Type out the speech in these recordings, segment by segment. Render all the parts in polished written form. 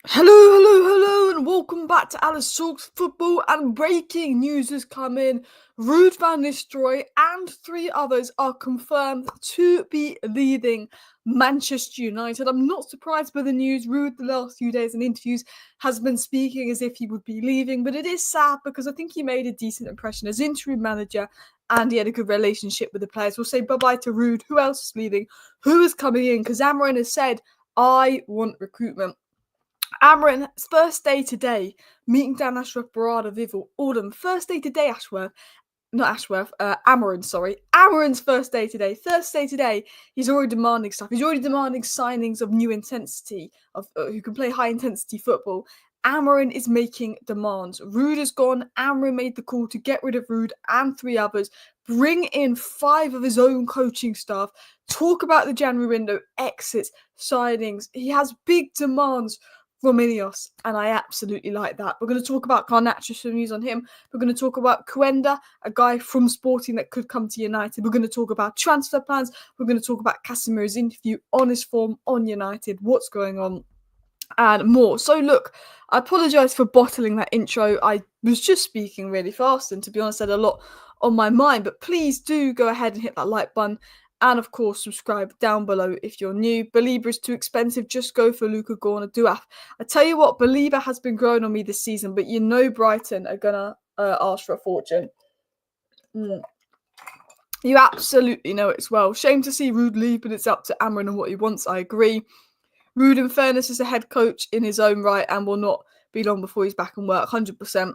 Hello, and welcome back to Alice Talks Football. And breaking news has come in. Ruud van Nistelrooy and three others are confirmed to be leaving Manchester United. I'm not surprised by the news. Ruud, the last few days in interviews, has been speaking as if he would be leaving, but it is sad because I think he made a decent impression as interim manager and he had a good relationship with the players. We'll say bye-bye to Ruud. Who else is leaving? Who is coming in? Because Amorim has said, I want recruitment. Amorim's first day today, meeting down Ashworth, Barada, Vival, Oldham. First day today, Amorim's first day today. Thursday today, he's already demanding stuff. He's already demanding signings of new intensity, of who can play high-intensity football. Amorim is making demands. Ruud is gone. Amorim made the call to get rid of Ruud and three others, bring in 5 of his own coaching staff, talk about the January window, exits, signings. He has big demands from Ineos, and I absolutely like that. We're going to talk about Garnacho, some news on him. We're going to talk about Coenda, a guy from Sporting that could come to United. We're going to talk about transfer plans. We're going to talk about Casemiro's interview on his form on United, what's going on, and more. So look, I apologise for bottling that intro. I was just speaking really fast, and to be honest, I had a lot on my mind. But please do go ahead and hit that like button. And of course, subscribe down below if you're new. Belieber is too expensive. Just go for Luca Gorna. I tell you what, Belieber has been growing on me this season, but you know Brighton are going to ask for a fortune. You absolutely know it as well. Shame to see Ruud leave, but it's up to Amorim and what he wants. I agree. Ruud, in fairness, is a head coach in his own right and will not be long before he's back in work, 100%.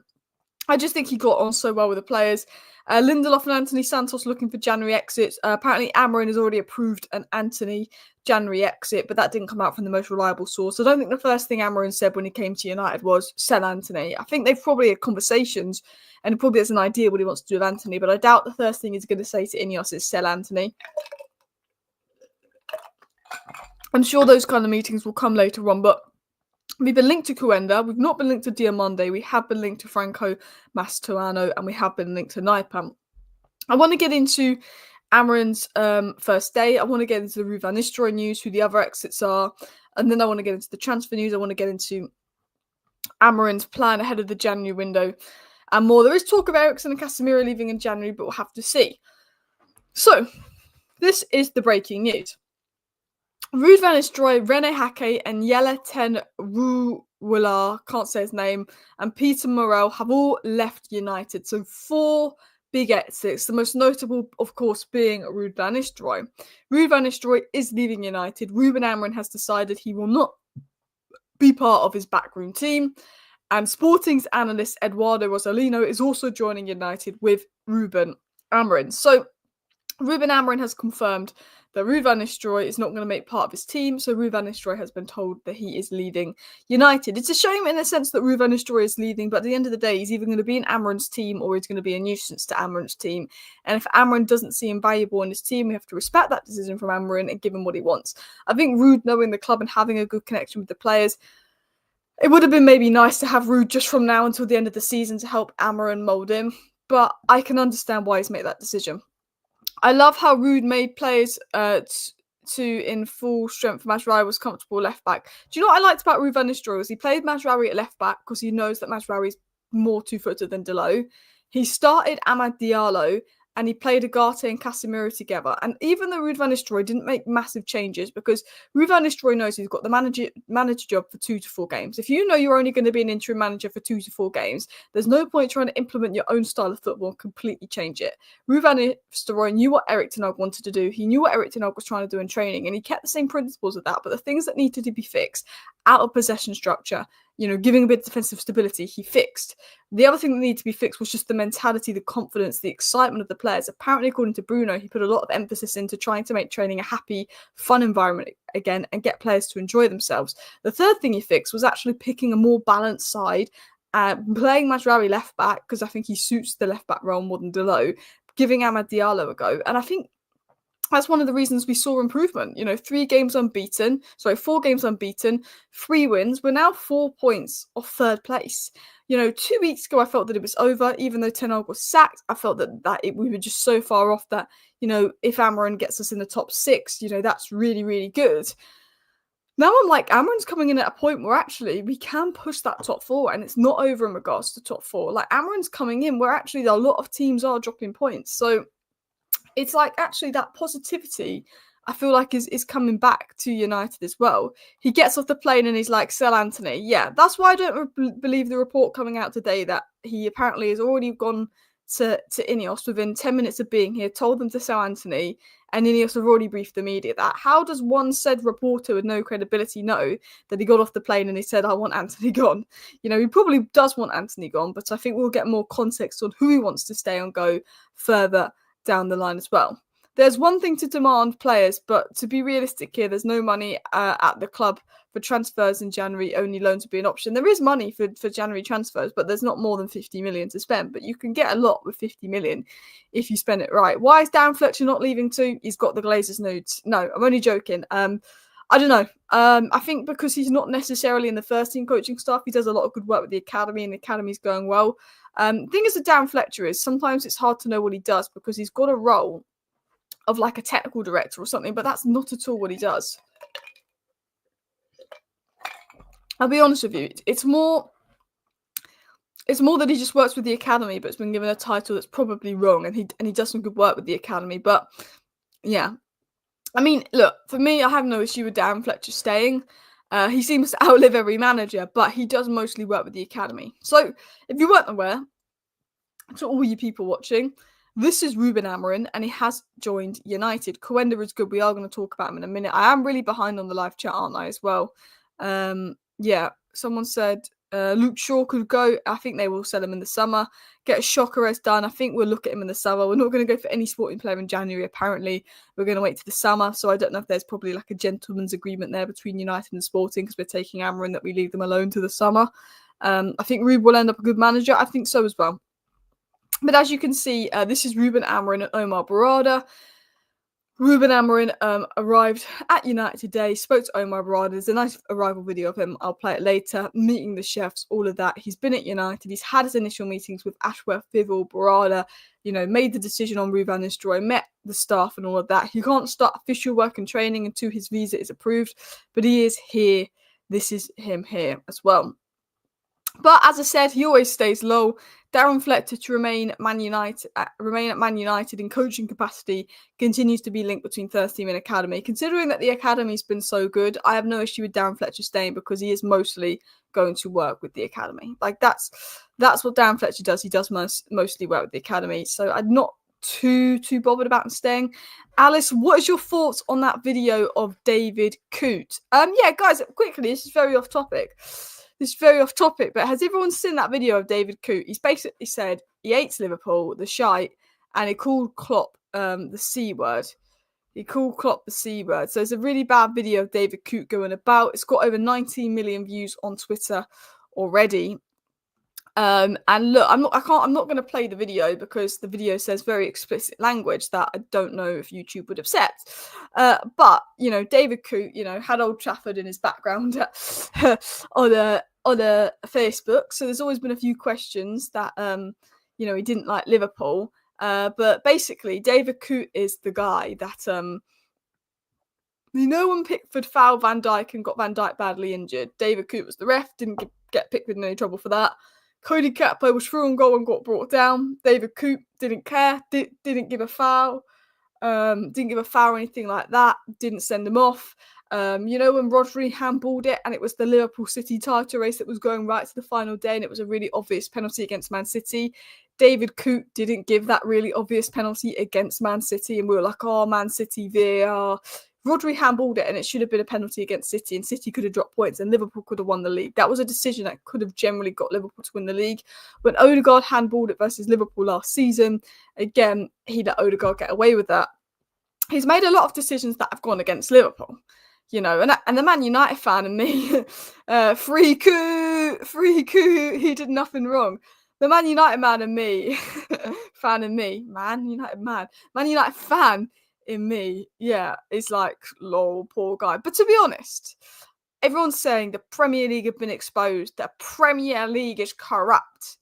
I just think he got on so well with the players. Lindelof and Anthony Santos looking for January exits. Apparently, Amorim has already approved an Anthony January exit, but that didn't come out from the most reliable source. I don't think the first thing Amorim said when he came to United was sell Anthony. I think they've probably had conversations and he probably has an idea what he wants to do with Anthony, but I doubt the first thing he's going to say to Ineos is sell Anthony. I'm sure those kind of meetings will come later on, but we've been linked to Coenda, we've not been linked to Diamande, we have been linked to Franco Mastrano, and we have been linked to Naipan. I want to get into Amorim's first day. I want to get into the Ruud van Nistelrooy news, who the other exits are, and then I want to get into the transfer news. I want to get into Amorim's plan ahead of the January window and more. There is talk of Eriksen and Casemiro leaving in January, but we'll have to see. So, this is the breaking news. Ruud van Nistelrooy, René Hake, and Jelle ten Rouwelaar, can't say his name, and Peter Morel have all left United. So 4 big exits, the most notable, of course, being Ruud van Nistelrooy. Ruud van Nistelrooy is leaving United. Ruben Amorim has decided he will not be part of his backroom team. And Sporting's analyst Eduardo Rosalino is also joining United with Ruben Amorim. So Ruben Amorim has confirmed that Ruud van Nistelrooy is not going to make part of his team, so Ruud van Nistelrooy has been told that he is leaving United. It's a shame in the sense that Ruud van Nistelrooy is leaving, but at the end of the day, he's either going to be in Amorim's team or he's going to be a nuisance to Amorim's team. And if Amorim doesn't see him valuable in his team, we have to respect that decision from Amorim and give him what he wants. I think Ruud, knowing the club and having a good connection with the players, it would have been maybe nice to have Ruud just from now until the end of the season to help Amorim mould him, but I can understand why he's made that decision. I love how Ruud made players in full strength. Mazraoui was comfortable left back. Do you know what I liked about Ruud van Nistelrooy? Was he played Mazraoui at left back because he knows that Mazraoui is more two-footed than Delo. He started Amad Diallo and he played Ugarte and Casemiro together. And even though Ruud van Nistelrooy didn't make massive changes, because Ruud van Nistelrooy knows he's got the manager job for 2 to 4 games. If you know you're only going to be an interim manager for 2 to 4 games, there's no point trying to implement your own style of football and completely change it. Ruud van Nistelrooy knew what Erik ten Hag wanted to do. He knew what Erik ten Hag was trying to do in training, and he kept the same principles of that. But the things that needed to be fixed, out of possession structure, giving a bit of defensive stability, he fixed. The other thing that needed to be fixed was just the mentality, the confidence, the excitement of the players. Apparently, according to Bruno, he put a lot of emphasis into trying to make training a happy, fun environment again and get players to enjoy themselves. The third thing he fixed was actually picking a more balanced side, playing Mazraoui left back, because I think he suits the left back role more than Delo, giving Amad Diallo a go. And I think that's one of the reasons we saw improvement. 4 games unbeaten, 3 wins. We're now 4 points off third place. 2 weeks ago, I felt that it was over. Even though Ten Hag was sacked, I felt that we were just so far off that, if Amorim gets us in the top 6, that's really, really good. Now I'm like, Amorim's coming in at a point where actually we can push that top four, and it's not over in regards to top four. Like, Amorim's coming in where actually a lot of teams are dropping points. So it's like actually that positivity I feel like is coming back to United as well. He gets off the plane and he's like, sell Anthony. Yeah, that's why I don't believe the report coming out today that he apparently has already gone to Ineos within 10 minutes of being here, told them to sell Anthony, and Ineos have already briefed the media that. How does one said reporter with no credibility know that he got off the plane and he said, I want Anthony gone? You know, he probably does want Anthony gone, but I think we'll get more context on who he wants to stay and go further down the line as well. There's one thing to demand players, but to be realistic here, there's no money at the club for transfers in January. Only loans would be an option. There is money for January transfers, but there's not more than 50 million to spend. But you can get a lot with 50 million if you spend it right. Why is Darren Fletcher not leaving too? He's got the Glazers nudes. No, I'm only joking. I don't know. I think because he's not necessarily in the first team coaching staff, he does a lot of good work with the academy, and the academy's going well. Thing is, with Darren Fletcher is sometimes it's hard to know what he does because he's got a role of like a technical director or something, but that's not at all what he does. I'll be honest with you, it's more that he just works with the academy, but it's been given a title that's probably wrong, and he does some good work with the academy. But yeah, I mean, look, for me, I have no issue with Darren Fletcher staying. He seems to outlive every manager, but he does mostly work with the academy. So if you weren't aware, to all you people watching, this is Ruben Amorim, and he has joined United. Coenda is good. We are going to talk about him in a minute. I am really behind on the live chat, aren't I, as well? Yeah, someone said Luke Shaw could go. I think they will sell him in the summer. Get Chokerez done. I think we'll look at him in the summer. We're not going to go for any sporting player in January, apparently. We're going to wait to the summer. So I don't know if there's probably like a gentleman's agreement there between United and Sporting because we're taking Amorim that we leave them alone to the summer. I think Ruud will end up a good manager. I think so as well. But as you can see, this is Ruben Amorim and Omar Barada. Ruben Amorim arrived at United today, spoke to Omar Barada. There's a nice arrival video of him. I'll play it later. Meeting the chefs, all of that. He's been at United. He's had his initial meetings with Ashworth, Bivol, Barada, made the decision on Ruud van Nistelrooy, met the staff and all of that. He can't start official work and training until his visa is approved, but he is here. This is him here as well. But as I said, he always stays low. Darren Fletcher to remain at Man United in coaching capacity continues to be linked between first team and academy. Considering that the academy's been so good, I have no issue with Darren Fletcher staying because he is mostly going to work with the academy. Like that's what Darren Fletcher does. He does mostly work with the academy. So I'm not too bothered about him staying. Alice, what is your thoughts on that video of David Coote? Yeah, guys, quickly, this is very off topic. But has everyone seen that video of David Coote? He's basically said he hates Liverpool, the shite, and he called Klopp the C word. So it's a really bad video of David Coote going about. It's got over 19 million views on Twitter already. And look, I'm not going to play the video because the video says very explicit language that I don't know if YouTube would accept. But David Coote, had Old Trafford in his background on a Facebook. So there's always been a few questions that he didn't like Liverpool. But basically, David Coote is the guy that when Pickford fouled Van Dijk and got Van Dijk badly injured, David Coote was the ref. Didn't get Pickford in any trouble for that. Cody Gakpo was through on goal and got brought down. David Coote didn't care, didn't give a foul, or anything like that, didn't send him off. When Rodri handballed it and it was the Liverpool City title race that was going right to the final day and it was a really obvious penalty against Man City, David Coote didn't give that really obvious penalty against Man City and we were like, oh, Man City VAR. Rodri handballed it and it should have been a penalty against City and City could have dropped points and Liverpool could have won the league. That was a decision that could have generally got Liverpool to win the league. When Odegaard handballed it versus Liverpool last season, again, he let Odegaard get away with that. He's made a lot of decisions that have gone against Liverpool, and the Man United fan and me, free coup, he did nothing wrong. The Man United man and me, Man United fan in me, yeah, it's like, lol, poor guy. But to be honest, everyone's saying the Premier League have been exposed. The Premier League is corrupt.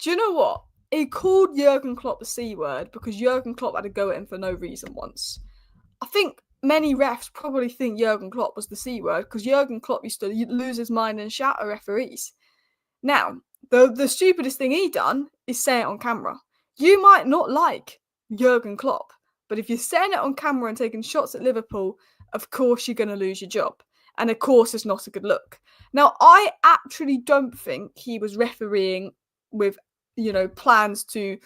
Do you know what? He called Jurgen Klopp the C word because Jurgen Klopp had to go at him for no reason once. I think many refs probably think Jurgen Klopp was the C word, because Jurgen Klopp used to lose his mind and shout at referees. Now, the stupidest thing he done is say it on camera. You might not like Jurgen Klopp, but if you're saying it on camera and taking shots at Liverpool, of course you're going to lose your job. And of course it's not a good look. Now, I actually don't think he was refereeing with, plans to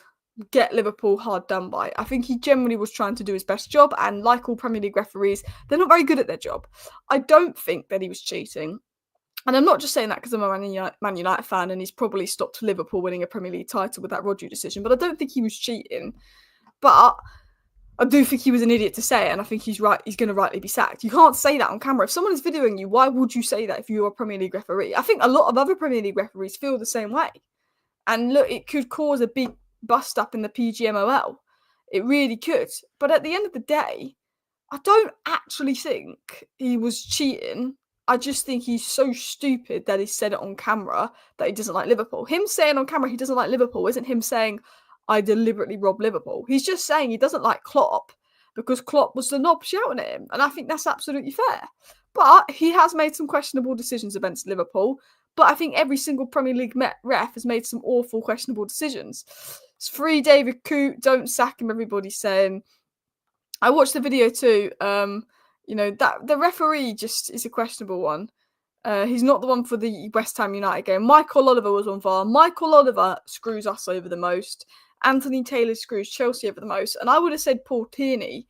get Liverpool hard done by. I think he generally was trying to do his best job, and like all Premier League referees, they're not very good at their job. I don't think that he was cheating. And I'm not just saying that because I'm a Man United fan and he's probably stopped Liverpool winning a Premier League title with that Rodri decision, but I don't think he was cheating. But I do think he was an idiot to say it, and I think he's right. He's going to rightly be sacked. You can't say that on camera. If someone is videoing you, why would you say that if you're a Premier League referee? I think a lot of other Premier League referees feel the same way. And look, it could cause a big bust up in the PGMOL. It really could. But at the end of the day, I don't actually think he was cheating. I just think he's so stupid that he said it on camera that he doesn't like Liverpool. Him saying on camera he doesn't like Liverpool isn't him saying, I deliberately robbed Liverpool. He's just saying he doesn't like Klopp because Klopp was the knob shouting at him. And I think that's absolutely fair. But he has made some questionable decisions against Liverpool. But I think every single Premier League ref has made some awful, questionable decisions. It's free David Coote, don't sack him, everybody's saying. I watched the video too. That the referee just is a questionable one. He's not the one for the West Ham United game. Michael Oliver was on VAR. Michael Oliver screws us over the most. Anthony Taylor screws Chelsea over the most. And I would have said Paul Tierney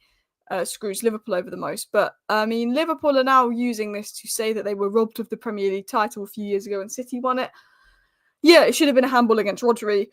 screws Liverpool over the most. But, Liverpool are now using this to say that they were robbed of the Premier League title a few years ago and City won it. Yeah, it should have been a handball against Rodri.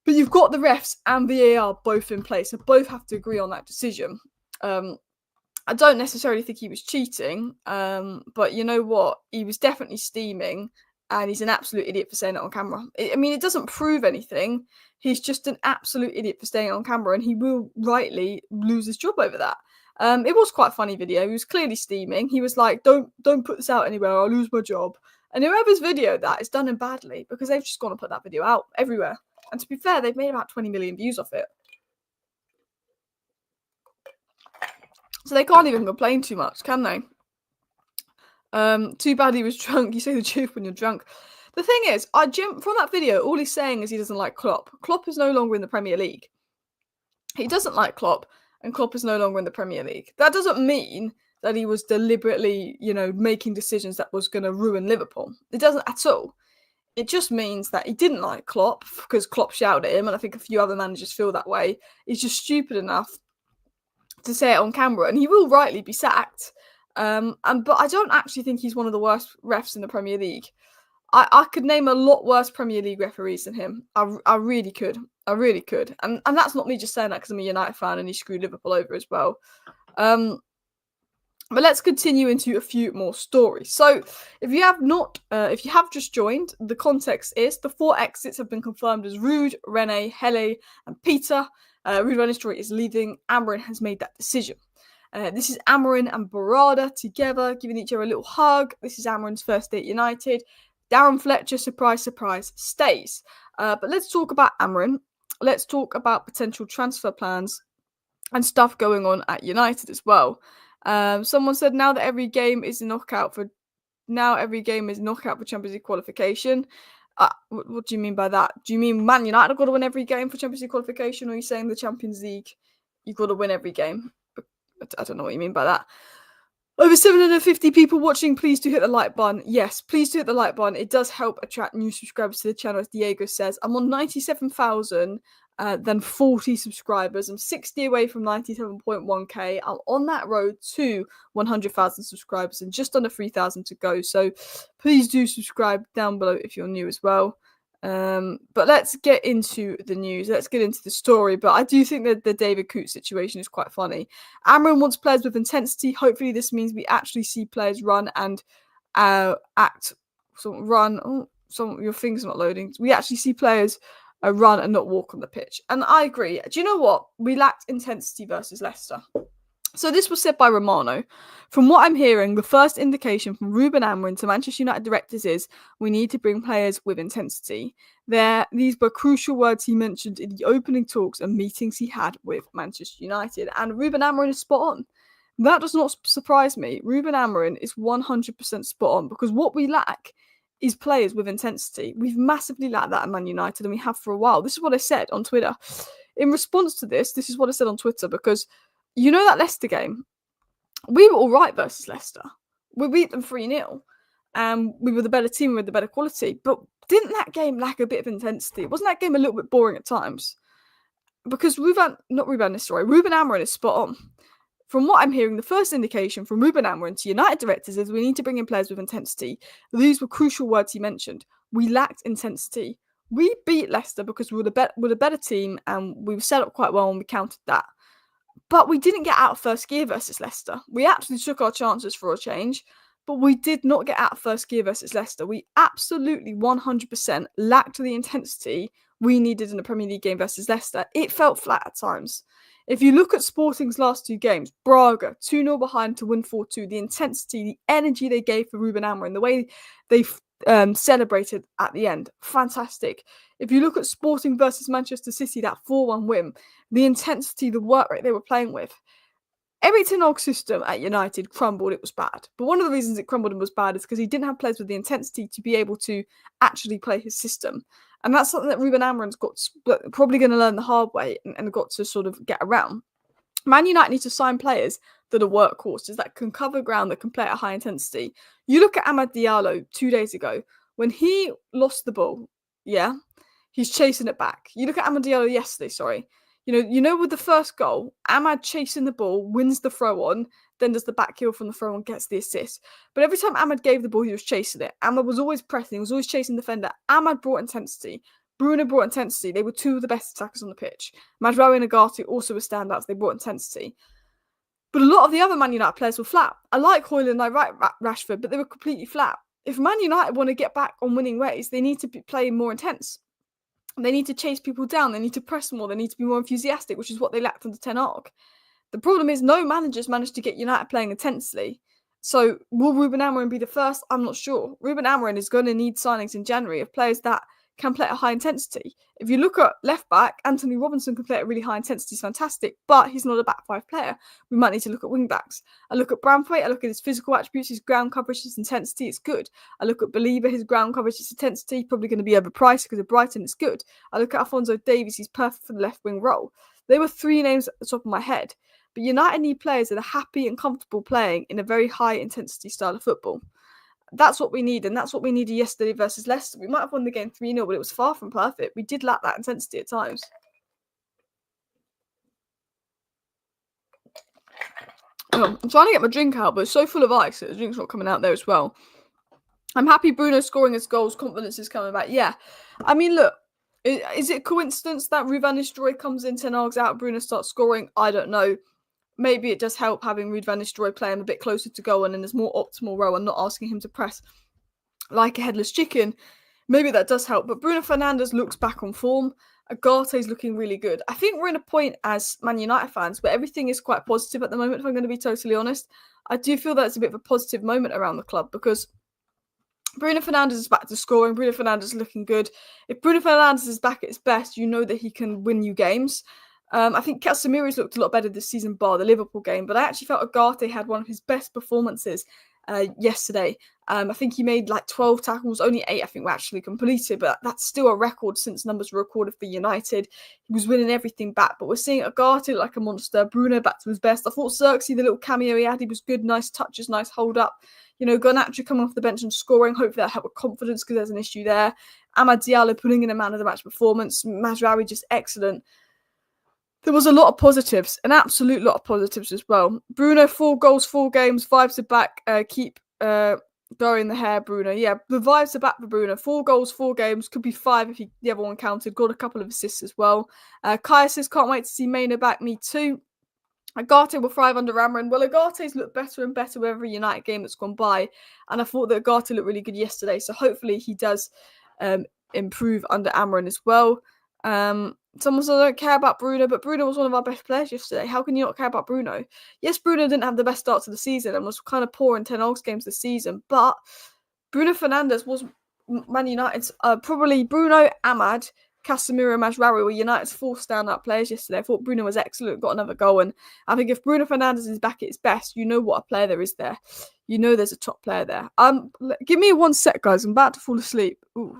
But you've got the refs and VAR both in place. So both have to agree on that decision. I don't necessarily think he was cheating, but you know what? He was definitely steaming, and he's an absolute idiot for saying it on camera. It doesn't prove anything. He's just an absolute idiot for staying on camera, and he will rightly lose his job over that. It was quite a funny video. He was clearly steaming. He was like, don't put this out anywhere, I'll lose my job. And whoever's videoed that has done him badly, because they've just gone and put that video out everywhere. And to be fair, they've made about 20 million views off it. So they can't even complain too much, can they? Too bad he was drunk. You say the truth when you're drunk. The thing is, from that video, all he's saying is he doesn't like Klopp. Klopp is no longer in the Premier League. He doesn't like Klopp, and Klopp is no longer in the Premier League. That doesn't mean that he was deliberately, making decisions that was going to ruin Liverpool. It doesn't at all. It just means that he didn't like Klopp because Klopp shouted at him, and I think a few other managers feel that way. He's just stupid enough to say it on camera, and he will rightly be sacked. But I don't actually think he's one of the worst refs in the Premier League. I could name a lot worse Premier League referees than him. I really could. I really could. And that's not me just saying that because I'm a United fan and he screwed Liverpool over as well. But let's continue into a few more stories. So if you have just joined, the context is the 4 exits have been confirmed as Ruud, Rene, Hele, and Peter. Ruud van Nistelrooy is leaving. Amorim has made that decision. This is Amorim and Barada together, giving each other a little hug. This is Amorim's first day at United. Darren Fletcher, surprise, surprise, stays. But let's talk about Amorim. Let's talk about potential transfer plans and stuff going on at United as well. Someone said now every game is knockout for Champions League qualification. What do you mean by that? Do you mean Man United have got to win every game for Champions League qualification, or are you saying the Champions League you've got to win every game? I don't know what you mean by that. Over 750 people watching. Please do hit the like button. Yes, please do hit the like button. It does help attract new subscribers to the channel, as Diego says. I'm on 97,000. Then 40 subscribers. I'm 60 away from 97.1k. I'm on that road to 100,000 subscribers and just under 3,000 to go. So please do subscribe down below if you're new as well. But let's get into the news. Let's get into the story. But I do think that the David Coote situation is quite funny. Amorim wants players with intensity. Hopefully this means we actually see players run and act. Your thing's not loading. We actually see players run and not walk on the pitch. And I agree. Do you know what? We lacked intensity versus Leicester. So this was said by Romano. From what I'm hearing, the first indication from Ruben Amorim to Manchester United directors is we need to bring players with intensity. These were crucial words he mentioned in the opening talks and meetings he had with Manchester United. And Ruben Amorim is spot on. That does not surprise me. Ruben Amorim is 100% spot on, because what we lack is players with intensity. We've massively lacked that at Man United, and we have for a while. This is what I said on Twitter. In response to this is what I said on Twitter, because you know that Leicester game? We were all right versus Leicester. We beat them 3-0. And we were the better team with the better quality. But didn't that game lack a bit of intensity? Wasn't that game a little bit boring at times? Because Ruben Amorim is spot on. From what I'm hearing, the first indication from Ruben Amorim to United directors is we need to bring in players with intensity. These were crucial words he mentioned. We lacked intensity. We beat Leicester because we were the better team, and we were set up quite well, and we countered that. But we didn't get out of first gear versus Leicester. We absolutely took our chances for a change, but we did not get out of first gear versus Leicester. We absolutely 100% lacked the intensity we needed in a Premier League game versus Leicester. It felt flat at times. If you look at Sporting's last two games, Braga, 2-0 behind to win 4-2, the intensity, the energy they gave for Ruben Amorim, the way they celebrated at the end, fantastic. If you look at Sporting versus Manchester City, that 4-1 win, the intensity, the work rate they were playing with, every Ten Hag system at United crumbled. It was bad. But one of the reasons it crumbled and was bad is because he didn't have players with the intensity to be able to actually play his system. And that's something that Ruben Amorim's probably going to learn the hard way and got to sort of get around. Man United need to sign players that are workhorses, that can cover ground, that can play at a high intensity. You look at Amad Diallo 2 days ago. When he lost the ball, he's chasing it back. You look at Amad Diallo yesterday, You know, with the first goal, Amad chasing the ball, wins the throw on, then does the back heel from the throw on, gets the assist. But every time Amad gave the ball, he was chasing it. Amad was always pressing, he was always chasing the defender. Amad brought intensity. Bruno brought intensity. They were two of the best attackers on the pitch. Mazraoui and Agati also were standouts. They brought intensity. But a lot of the other Man United players were flat. I like Højlund, I like Rashford, but they were completely flat. If Man United want to get back on winning ways, they need to be playing more intense. They need to chase people down. They need to press more. They need to be more enthusiastic, which is what they lacked under Ten Hag. The problem is no managers managed to get United playing intensely. So will Ruben Amorim be the first? I'm not sure. Ruben Amorim is going to need signings in January of players that can play at a high intensity. If you look at left back, Anthony Robinson can play at really high intensity, he's fantastic, but he's not a back five player. We might need to look at wing backs. I look at Branthwaite, I look at his physical attributes, his ground coverage, his intensity, it's good. I look at Believer, his ground coverage, his intensity, probably going to be overpriced because of Brighton, it's good. I look at Alphonso Davies, he's perfect for the left wing role. They were three names at the top of my head. But United need players that are happy and comfortable playing in a very high intensity style of football. That's what we need, and that's what we needed yesterday versus Leicester. We might have won the game 3-0, but it was far from perfect. We did lack that intensity at times. I'm trying to get my drink out, but it's so full of ice that the drink's not coming out there as well. I'm happy Bruno scoring his goals. Confidence is coming back. Yeah. I mean, look, is it coincidence that Ruud van Nistelrooy comes in, Ten Hag's out, Bruno starts scoring? I don't know. Maybe it does help having Ruud van Nistelrooy play him a bit closer to goal and in his more optimal role and not asking him to press like a headless chicken. Maybe that does help. But Bruno Fernandes looks back on form. Agate's looking really good. I think we're in a point as Man United fans where everything is quite positive at the moment, if I'm going to be totally honest. I do feel that it's a bit of a positive moment around the club because Bruno Fernandes is back to scoring. Bruno Fernandes is looking good. If Bruno Fernandes is back at his best, you know that he can win you games. I think Casemiro's looked a lot better this season, bar the Liverpool game, but I actually felt Agate had one of his best performances yesterday. I think he made like 12 tackles, only 8 I think were actually completed, but that's still a record since numbers were recorded for United. He was winning everything back, but we're seeing Agate look like a monster, Bruno back to his best. I thought Xerxes, the little cameo he had, he was good, nice touches, nice hold up. You know, Garnacho coming off the bench and scoring, hopefully that'll help with confidence because there's an issue there. Amad Diallo putting in a man of the match performance, Mazraoui just excellent. There was a lot of positives, an absolute lot of positives as well. Bruno, 4 goals, 4 games, vibes are back. Keep going the hair, Bruno. Yeah, the vibes are back for Bruno. 4 goals, 4 games, could be 5 if the other one counted. Got a couple of assists as well. Kaya says, can't wait to see Maina back. Me too. Agate will thrive under Amorim. Well, Agate's looked better and better with every United game that's gone by, and I thought that Agate looked really good yesterday. So hopefully he does improve under Amorim as well. Someone said I don't care about Bruno, but Bruno was one of our best players yesterday. How can you not care about Bruno? Yes, Bruno didn't have the best start to the season and was kind of poor in Ten Hag's games this season, but Bruno Fernandes was Man United's probably Bruno, Amad, Casemiro and Masraoui were United's 4 standout players yesterday. I thought Bruno was excellent, got another goal, and I think if Bruno Fernandes is back at his best, you know what a player there is there. You know there's a top player there. Give me 1 sec, guys. I'm about to fall asleep. Ooh.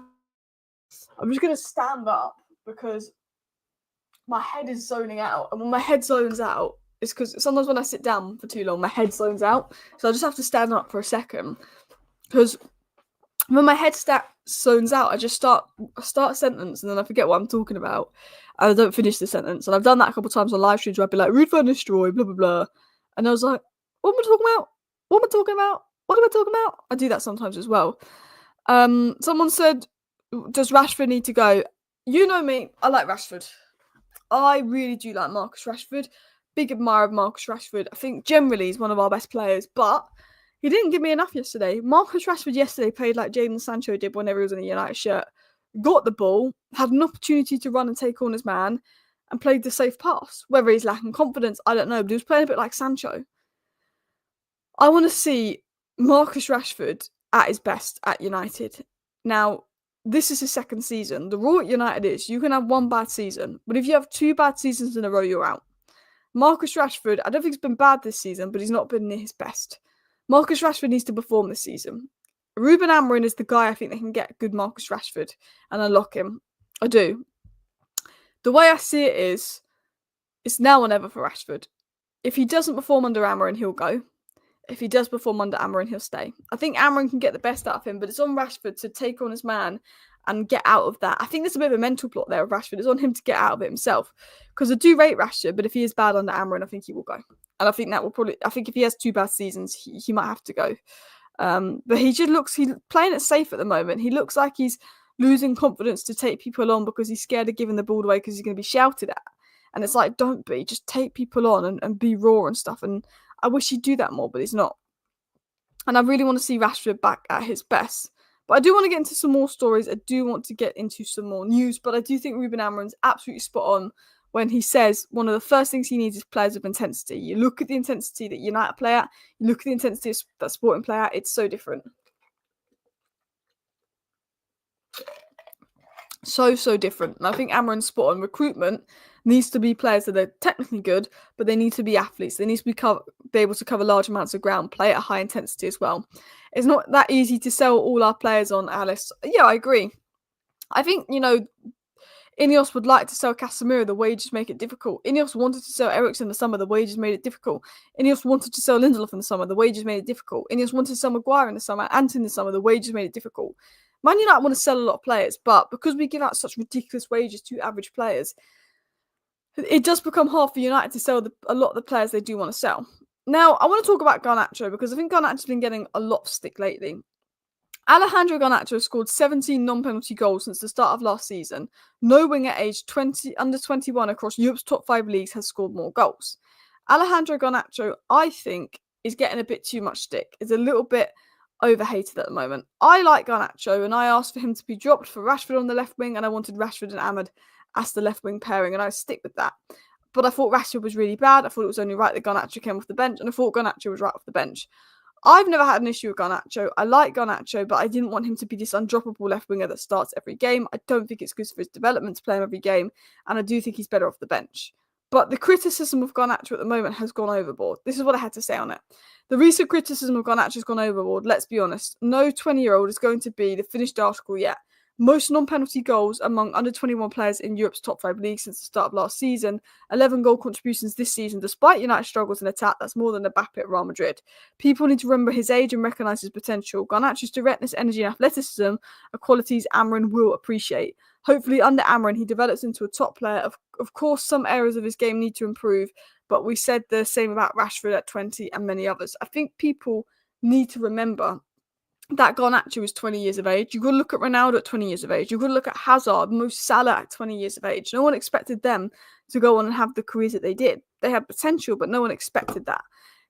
I'm just going to stand up because my head is zoning out. And when my head zones out, it's because sometimes when I sit down for too long, my head zones out. So I just have to stand up for a second. Because when my head zones out, I just start a sentence and then I forget what I'm talking about. And I don't finish the sentence. And I've done that a couple of times on live streams where I'd be like, Ruud van Nistelrooy, blah, blah, blah. And I was like, what am I talking about? What am I talking about? What am I talking about? I do that sometimes as well. Someone said, does Rashford need to go? You know me, I like Rashford. I really do like Marcus Rashford. Big admirer of Marcus Rashford. I think generally he's one of our best players, but he didn't give me enough yesterday. Marcus Rashford yesterday played like Jadon Sancho did whenever he was in a United shirt. Got the ball, had an opportunity to run and take on his man, and played the safe pass. Whether he's lacking confidence, I don't know, but he was playing a bit like Sancho. I want to see Marcus Rashford at his best at United. Now, this is his second season. The rule at United is you can have 1 bad season, but if you have 2 bad seasons in a row, you're out. Marcus Rashford, I don't think he's been bad this season, but he's not been near his best. Marcus Rashford needs to perform this season. Ruben Amorim is the guy I think that can get good Marcus Rashford and unlock him. I do. The way I see it is, it's now or never for Rashford. If he doesn't perform under Amorim, he'll go. If he does perform under Amorim, he'll stay. I think Amorim can get the best out of him, but it's on Rashford to take on his man and get out of that. I think there's a bit of a mental block there of Rashford. It's on him to get out of it himself. Because I do rate Rashford, but if he is bad under Amorim, I think he will go. And I think that will probably, I think if he has 2 bad seasons, he might have to go. But he just looks, he's playing it safe at the moment. He looks like he's losing confidence to take people on because he's scared of giving the ball away because he's going to be shouted at. And it's like, don't be, just take people on and be raw and stuff. And I wish he'd do that more, but he's not. And I really want to see Rashford back at his best. But I do want to get into some more stories. I do want to get into some more news. But I do think Ruben Amorim's absolutely spot on when he says one of the first things he needs is players of intensity. You look at the intensity that United play at. You look at the intensity that Sporting play at. It's so different. So different. And I think Amorim's spot on. Recruitment needs to be players that are technically good, but they need to be athletes. They need to be able to cover large amounts of ground, play at a high intensity as well. It's not that easy to sell all our players on, Alice. Yeah, I agree. I think, Ineos would like to sell Casemiro, the wages make it difficult. Ineos wanted to sell Eriksen in the summer, the wages made it difficult. Ineos wanted to sell Lindelof in the summer, the wages made it difficult. Ineos wanted to sell Maguire in the summer, Ant in the summer, the wages made it difficult. Man United want to sell a lot of players, but because we give out such ridiculous wages to average players, it does become hard for United to sell a lot of the players they do want to sell. Now, I want to talk about Garnacho because I think Garnacho's been getting a lot of stick lately. Alejandro Garnacho has scored 17 non-penalty goals since the start of last season. No winger aged under 21 across Europe's top 5 leagues has scored more goals. Alejandro Garnacho, I think, is getting a bit too much stick. Is a little bit overhated at the moment. I like Garnacho and I asked for him to be dropped for Rashford on the left wing and I wanted Rashford and Ahmed as the left wing pairing and I stick with that. But I thought Rashford was really bad. I thought it was only right that Garnacho came off the bench and I thought Garnacho was right off the bench. I've never had an issue with Garnacho. I like Garnacho, but I didn't want him to be this undroppable left winger that starts every game. I don't think it's good for his development to play him every game, and I do think he's better off the bench. But the criticism of Garnacho at the moment has gone overboard. This is what I had to say on it. The recent criticism of Garnacho has gone overboard. Let's be honest. No 20-year-old is going to be the finished article yet. Most non-penalty goals among under-21 players in Europe's top 5 leagues since the start of last season. 11 goal contributions this season, despite United's struggles in attack. That's more than Mbappe at Real Madrid. People need to remember his age and recognise his potential. Garnacho's directness, energy and athleticism are qualities Amorim will appreciate. Hopefully, under Amorim, he develops into a top player. Of course, some areas of his game need to improve, but we said the same about Rashford at 20 and many others. I think people need to remember that Garnacho is 20 years of age. You've got to look at Ronaldo at 20 years of age. You've got to look at Hazard, Mo Salah at 20 years of age. No one expected them to go on and have the careers that they did. They had potential, but no one expected that.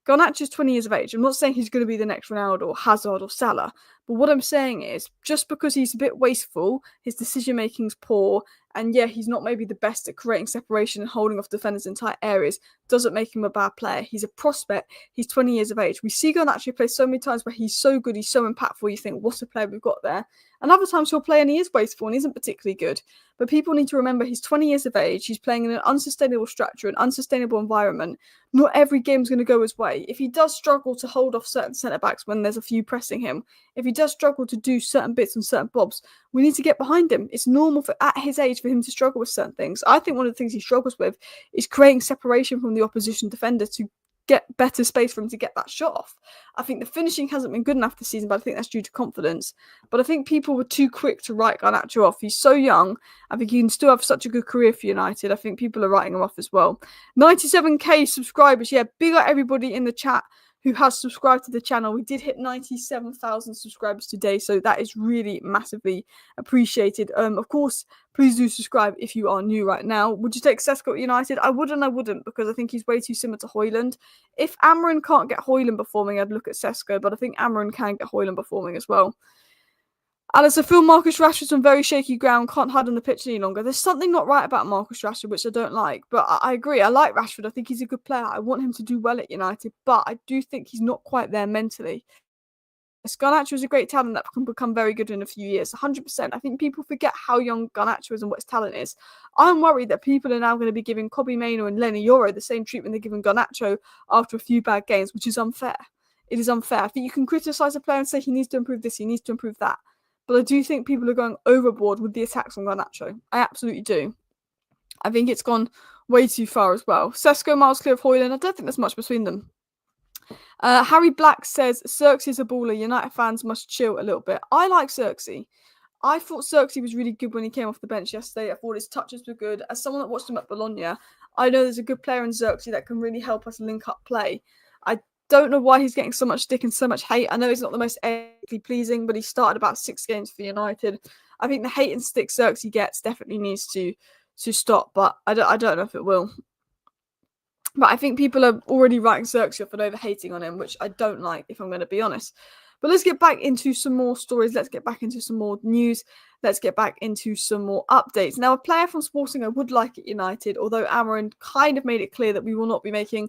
Garnacho's 20 years of age. I'm not saying he's going to be the next Ronaldo or Hazard or Salah, but what I'm saying is just because he's a bit wasteful, his decision-making's poor, And yeah, he's not maybe the best at creating separation and holding off defenders in tight areas. Doesn't make him a bad player. He's a prospect. He's 20 years of age. We see Garnacho play so many times where he's so good, he's so impactful. You think, what a player we've got there. And other times he'll play and he is wasteful and isn't particularly good. But people need to remember he's 20 years of age. He's playing in an unsustainable structure, an unsustainable environment. Not every game's going to go his way. If he does struggle to hold off certain centre-backs when there's a few pressing him, if he does struggle to do certain bits and certain bobs, we need to get behind him. It's normal at his age for him to struggle with certain things. I think one of the things he struggles with is creating separation from the opposition defender to get better space for him to get that shot off. I think the finishing hasn't been good enough this season, but I think that's due to confidence. But I think people were too quick to write Garnacho off. He's so young. I think he can still have such a good career for United. I think people are writing him off as well. 97k subscribers. Yeah, big up everybody in the chat who has subscribed to the channel. We did hit 97,000 subscribers today, so that is really massively appreciated. Of course, please do subscribe if you are new right now. Would you take Sesko at United? I would and I wouldn't, because I think he's way too similar to Højlund. If Amorim can't get Højlund performing, I'd look at Sesko, but I think Amorim can get Højlund performing as well. Alice, I feel Marcus Rashford's on very shaky ground, can't hide on the pitch any longer. There's something not right about Marcus Rashford, which I don't like. But I agree. I like Rashford. I think he's a good player. I want him to do well at United. But I do think he's not quite there mentally. Garnacho is a great talent that can become very good in a few years. 100%. I think people forget how young Garnacho is and what his talent is. I'm worried that people are now going to be giving Kobbie Mainoo and Lenny Yoro the same treatment they're giving Garnacho after a few bad games, which is unfair. It is unfair. I think you can criticise a player and say he needs to improve this, he needs to improve that. But I do think people are going overboard with the attacks on Garnacho. I absolutely do. I think it's gone way too far as well. Sesko miles clear of Højlund. I don't think there's much between them. Harry Black says, Xerxes a baller. United fans must chill a little bit. I like Xerxes. I thought Xerxes was really good when he came off the bench yesterday. I thought his touches were good. As someone that watched him at Bologna, I know there's a good player in Xerxes that can really help us link up play. I don't know why he's getting so much stick and so much hate. I know he's not the most ethically pleasing, but he started about 6 games for United. I think the hate and stick Xerxes gets definitely needs to stop, but I don't know if it will. But I think people are already writing Xerxes off and over-hating on him, which I don't like, if I'm going to be honest. But let's get back into some more stories. Let's get back into some more news. Let's get back into some more updates. Now, a player from Sporting I would like at United, although Amorim kind of made it clear that we will not be making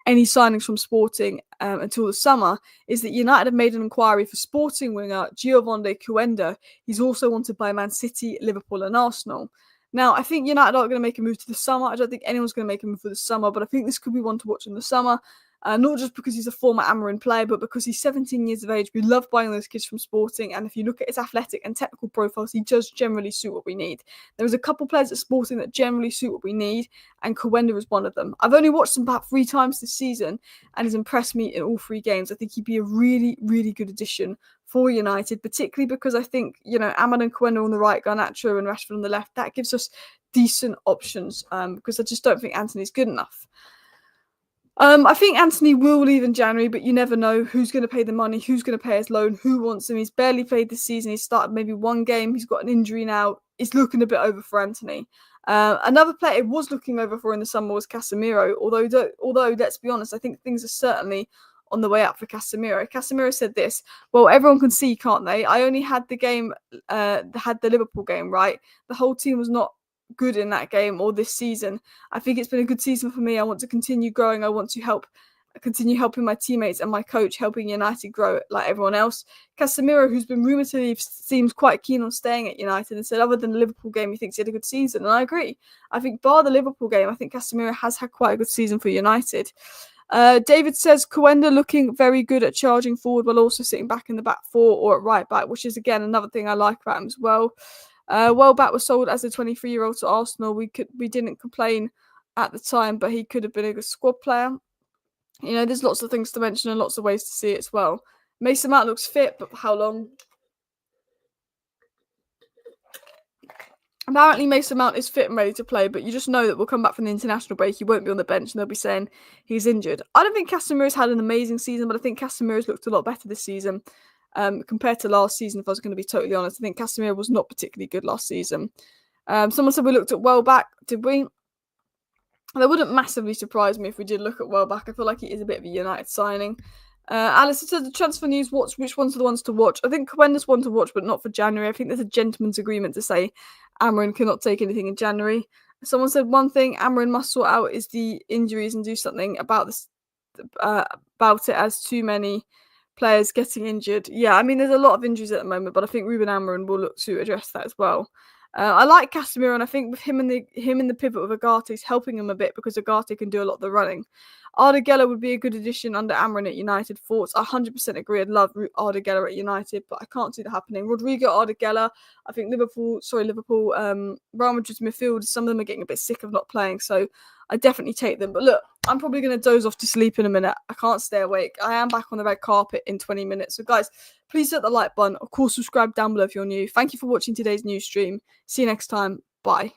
any signings from Sporting until the summer, is that United have made an inquiry for Sporting winger Giovanni Coenda. He's also wanted by Man City, Liverpool and Arsenal. Now, I think United are going to make a move to the summer. I don't think anyone's going to make a move for the summer, but I think this could be one to watch in the summer. Not just because he's a former Amorim player, but because he's 17 years of age. We love buying those kids from Sporting, and if you look at his athletic and technical profiles, he does generally suit what we need. There is a couple players at Sporting that generally suit what we need, and Coenda is one of them. I've only watched him about 3 times this season, and he's impressed me in all 3 games. I think he'd be a really, really good addition for United, particularly because I think, Ahmad and Coenda on the right, Garnacho and Rashford on the left, that gives us decent options, because I just don't think Anthony's good enough. I think Anthony will leave in January, but you never know who's going to pay the money, who's going to pay his loan, who wants him. He's barely played this season. He's started maybe 1 game. He's got an injury now. It's looking a bit over for Anthony. Another player it was looking over for in the summer was Casemiro. Although let's be honest, I think things are certainly on the way up for Casemiro. Casemiro said this, well, everyone can see, can't they? I only had the Liverpool game, right? The whole team was not good in that game or this season. I think it's been a good season for me. I want to continue growing. I want to continue helping my teammates and my coach, helping United grow like everyone else. Casemiro, who's been rumoured to leave, seems quite keen on staying at United and said other than the Liverpool game, he thinks he had a good season. And I agree. I think bar the Liverpool game, I think Casemiro has had quite a good season for United. David says Coenda looking very good at charging forward while also sitting back in the back 4 or at right back, which is again another thing I like about him as well. Welbeck was sold as a 23-year-old to Arsenal. We didn't complain at the time, but he could have been a good squad player. There's lots of things to mention and lots of ways to see it as well. Mason Mount looks fit, but for how long? Apparently Mason Mount is fit and ready to play, but you just know that we'll come back from the international break. He won't be on the bench and they'll be saying he's injured. I don't think Casemiro's had an amazing season, but I think Casemiro's looked a lot better this season. Compared to last season, if I was going to be totally honest. I think Casemiro was not particularly good last season. Someone said we looked at Welbeck. Did we? That wouldn't massively surprise me if we did look at Welbeck. I feel like it is a bit of a United signing. Alice said the transfer news, which ones are the ones to watch? I think Coenda's one to watch, but not for January. I think there's a gentleman's agreement to say Amorim cannot take anything in January. Someone said one thing Amorim must sort out is the injuries and do something about this, about it, as too many players getting injured. Yeah, I mean, there's a lot of injuries at the moment, but I think Ruben Amorim will look to address that as well. I like Casemiro, and I think with him in the pivot with Ugarte is helping him a bit because Ugarte can do a lot of the running. Arda Güler would be a good addition under Amorim at United. Thoughts? I 100% agree. I'd love Arda Güler at United, but I can't see that happening. Rodrigo, Arda Güler. I think Liverpool, Real Madrid's midfield, some of them are getting a bit sick of not playing, so I definitely take them. But look, I'm probably going to doze off to sleep in a minute. I can't stay awake. I am back on the red carpet in 20 minutes. So guys, please hit the like button. Of course, subscribe down below if you're new. Thank you for watching today's news stream. See you next time. Bye.